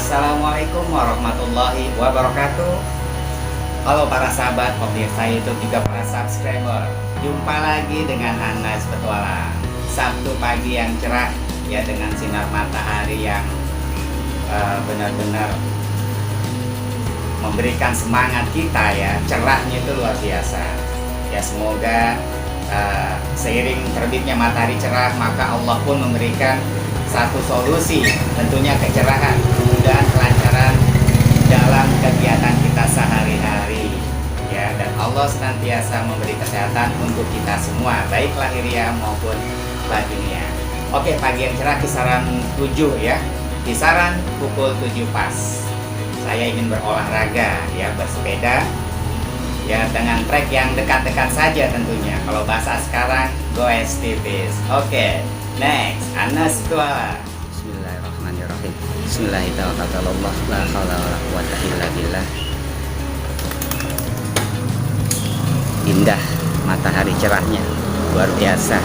Assalamualaikum warahmatullahi wabarakatuh. Halo para sahabat, pemirsa YouTube juga para subscriber. Jumpa lagi dengan Anas Petualang. Sabtu pagi yang cerah ya, dengan sinar matahari yang benar-benar memberikan semangat kita ya. Cerahnya itu luar biasa. Ya semoga seiring terbitnya matahari cerah, maka Allah pun memberikan satu solusi, tentunya kecerahan, kemudahan, kelancaran dalam kegiatan kita sehari-hari ya, dan Allah senantiasa memberi kesehatan untuk kita semua, baik lahiriah maupun batiniah. Oke, pagi yang cerah kisaran 7 ya, kisaran pukul 7 pas saya ingin berolahraga ya, bersepeda ya, dengan trek yang dekat-dekat saja tentunya, kalau bahasa sekarang goes tipis. Oke, next, Anas Petualang. Bismillahirrahmanirrahim. Bismillahirrahmanirrahim. La haula wala quwata illa billah. Indah matahari cerahnya, luar biasa.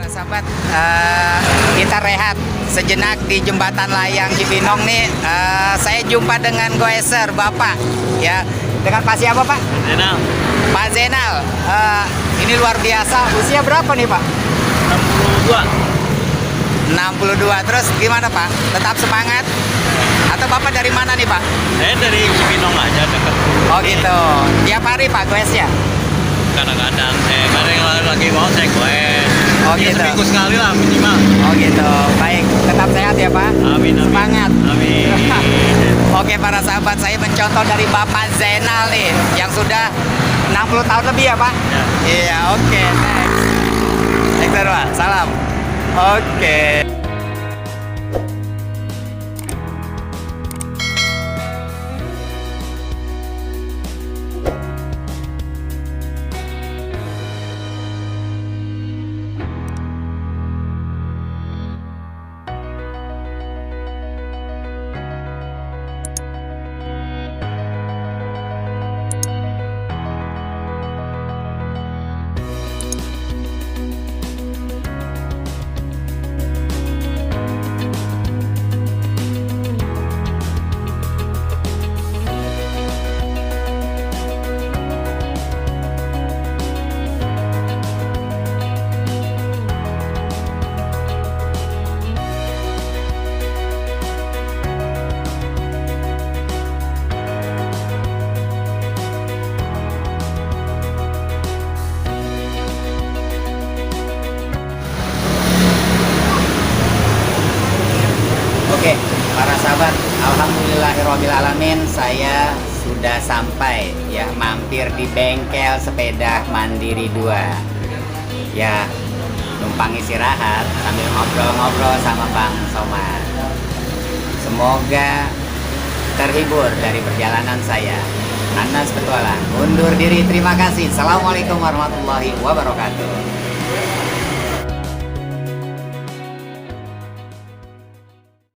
Sahabat, kita rehat sejenak di jembatan layang Cibinong nih. Saya jumpa dengan goeser Bapak ya, dengan Pak siapa Pak? Zainal. Pak Zainal. Ini luar biasa. Usia berapa nih Pak? 62. Terus gimana Pak? Tetap semangat? Atau Bapak dari mana nih Pak? Saya dari Cibinong aja dekat. Oh gitu. Tiap hari Pak goesnya? Kadang-kadang kadang lagi mau saya goes. Oh Ya, gitu. seminggu sekali lah minimal. Oh gitu. Baik, tetap sehat ya Pak. Amin, amin. Semangat. Amin. Oke para sahabat, saya mencontoh dari Bapak Zainal nih, yang sudah 60 tahun lebih ya Pak? Ya. Iya, oke. Next Pak, salam. Oke. Oke, para sahabat, alhamdulillahirrahmanirrahim, saya sudah sampai ya, mampir di bengkel sepeda Mandiri 2 ya, numpang istirahat sambil ngobrol-ngobrol sama Bang Somad. Semoga terhibur dari perjalanan saya. Anas Petualang undur diri, terima kasih. Assalamualaikum warahmatullahi wabarakatuh.